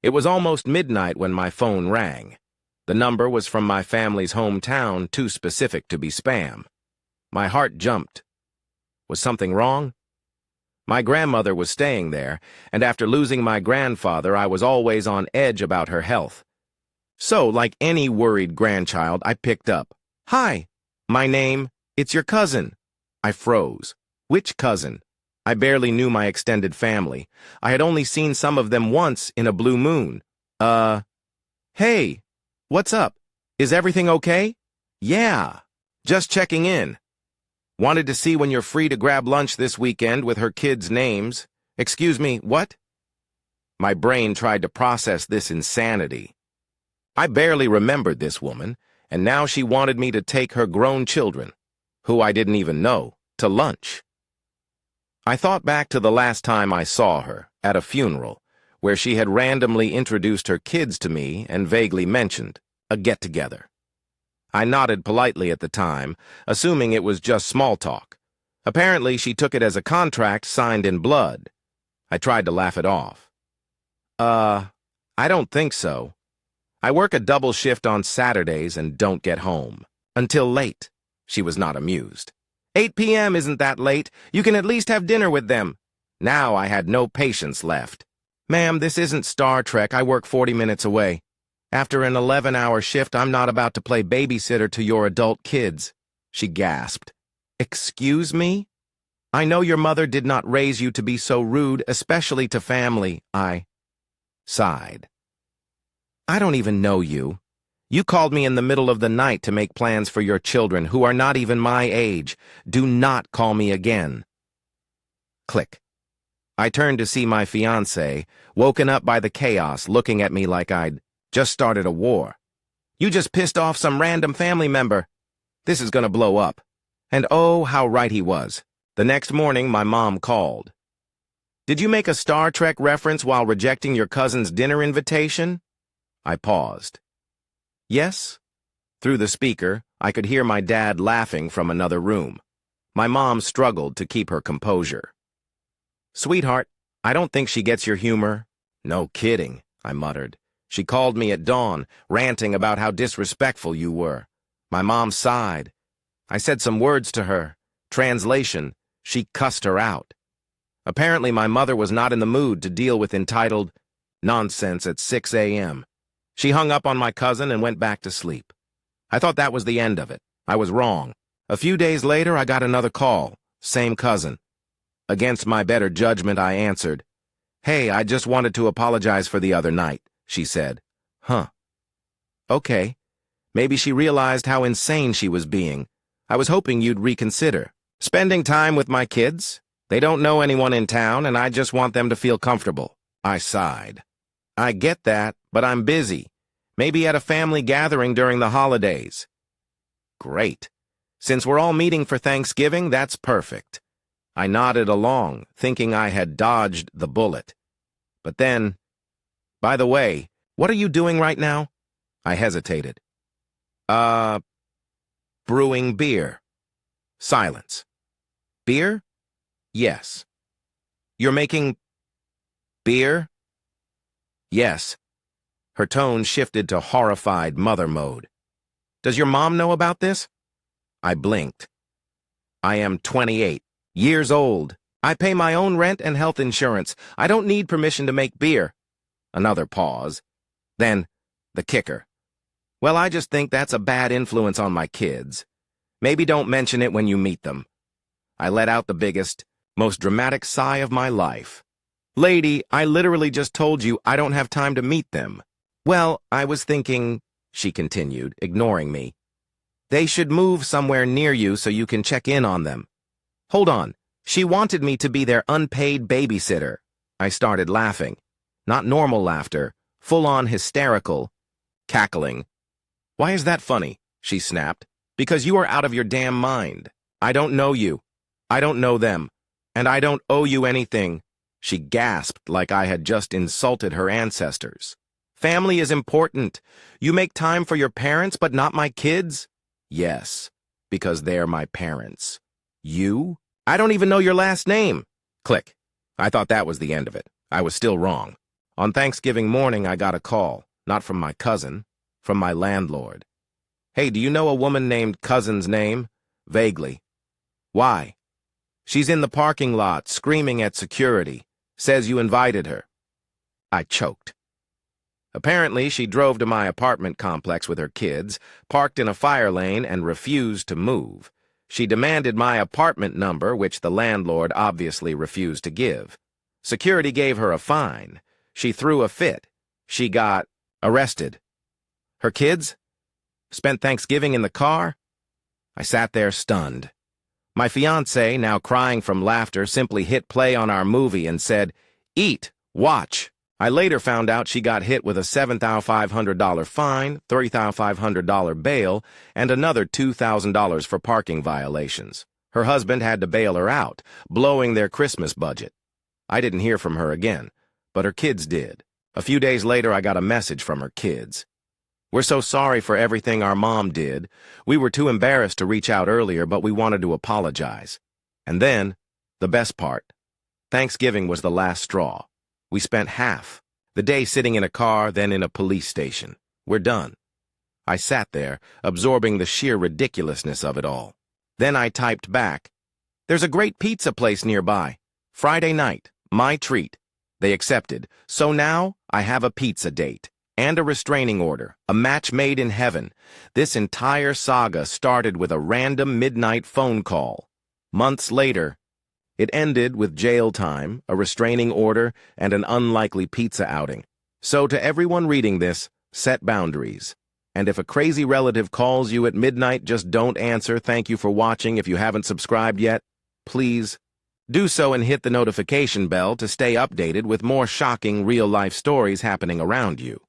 It was almost midnight when my phone rang. The number was from my family's hometown, too specific to be spam. My heart jumped. Was something wrong? My grandmother was staying there, and after losing my grandfather, I was always on edge about her health. So, like any worried grandchild, I picked up. "Hi, my name, it's your cousin." I froze. Which cousin? I barely knew my extended family. I had only seen some of them once in a blue moon. Hey, what's up? Is everything okay? Yeah, just checking in. Wanted to see when you're free to grab lunch this weekend with her kids' names. Excuse me, what? My brain tried to process this insanity. I barely remembered this woman, and now she wanted me to take her grown children, who I didn't even know, to lunch. I thought back to the last time I saw her, at a funeral, where she had randomly introduced her kids to me and vaguely mentioned a get-together. I nodded politely at the time, assuming it was just small talk. Apparently, she took it as a contract signed in blood. I tried to laugh it off. I don't think so. I work a double shift on Saturdays and don't get home. Until late. She was not amused. 8 p.m. isn't that late. You can at least have dinner with them. Now I had no patience left. Ma'am, this isn't Star Trek. I work 40 minutes away. After an 11-hour shift, I'm not about to play babysitter to your adult kids. She gasped. Excuse me? I know your mother did not raise you to be so rude, especially to family. I sighed. I don't even know you. You called me in the middle of the night to make plans for your children who are not even my age. Do not call me again. Click. I turned to see my fiancé, woken up by the chaos, looking at me like I'd just started a war. You just pissed off some random family member. This is gonna blow up. And oh, how right he was. The next morning, my mom called. Did you make a Star Trek reference while rejecting your cousin's dinner invitation? I paused. Yes? Through the speaker, I could hear my dad laughing from another room. My mom struggled to keep her composure. Sweetheart, I don't think she gets your humor. No kidding, I muttered. She called me at dawn, ranting about how disrespectful you were. My mom sighed. I said some words to her. Translation, she cussed her out. Apparently my mother was not in the mood to deal with entitled nonsense at 6 a.m. She hung up on my cousin and went back to sleep. I thought that was the end of it. I was wrong. A few days later, I got another call. Same cousin. Against my better judgment, I answered. Hey, I just wanted to apologize for the other night, she said. Huh. Okay. Maybe she realized how insane she was being. I was hoping you'd reconsider. Spending time with my kids? They don't know anyone in town, and I just want them to feel comfortable. I sighed. I get that, but I'm busy. Maybe at a family gathering during the holidays. Great. Since we're all meeting for Thanksgiving, that's perfect. I nodded along, thinking I had dodged the bullet. But then, by the way, what are you doing right now? I hesitated. Brewing beer. Silence. Beer? Yes. You're making beer? Yes. Her tone shifted to horrified mother mode. Does your mom know about this? I blinked. I am 28, years old. I pay my own rent and health insurance. I don't need permission to make beer. Another pause. Then, the kicker. Well, I just think that's a bad influence on my kids. Maybe don't mention it when you meet them. I let out the biggest, most dramatic sigh of my life. Lady, I literally just told you I don't have time to meet them. Well, I was thinking, she continued, ignoring me. They should move somewhere near you so you can check in on them. Hold on. She wanted me to be their unpaid babysitter. I started laughing. Not normal laughter, full-on hysterical, cackling. Why is that funny? She snapped. Because you are out of your damn mind. I don't know you. I don't know them. And I don't owe you anything. She gasped like I had just insulted her ancestors. Family is important. You make time for your parents, but not my kids? Yes, because they're my parents. You? I don't even know your last name. Click. I thought that was the end of it. I was still wrong. On Thanksgiving morning, I got a call, not from my cousin, from my landlord. "Hey, do you know a woman named Cousin's name?" Vaguely. "Why?" "She's in the parking lot, screaming at security. Says you invited her." I choked. Apparently, she drove to my apartment complex with her kids, parked in a fire lane, and refused to move. She demanded my apartment number, which the landlord obviously refused to give. Security gave her a fine. She threw a fit. She got arrested. Her kids? Spent Thanksgiving in the car? I sat there stunned. My fiancé, now crying from laughter, simply hit play on our movie and said, "Eat, watch." I later found out she got hit with a $7,500 fine, $3,500 bail, and another $2,000 for parking violations. Her husband had to bail her out, blowing their Christmas budget. I didn't hear from her again, but her kids did. A few days later, I got a message from her kids. "We're so sorry for everything our mom did. We were too embarrassed to reach out earlier, but we wanted to apologize." And then, the best part, Thanksgiving was the last straw. We spent half the day sitting in a car, then in a police station. We're done. I sat there, absorbing the sheer ridiculousness of it all. Then I typed back, "There's a great pizza place nearby. Friday night, my treat." They accepted, so now I have a pizza date and a restraining order, a match made in heaven. This entire saga started with a random midnight phone call. Months later, it ended with jail time, a restraining order, and an unlikely pizza outing. So to everyone reading this, set boundaries. And if a crazy relative calls you at midnight, just don't answer. Thank you for watching. If you haven't subscribed yet, please do so and hit the notification bell to stay updated with more shocking real-life stories happening around you.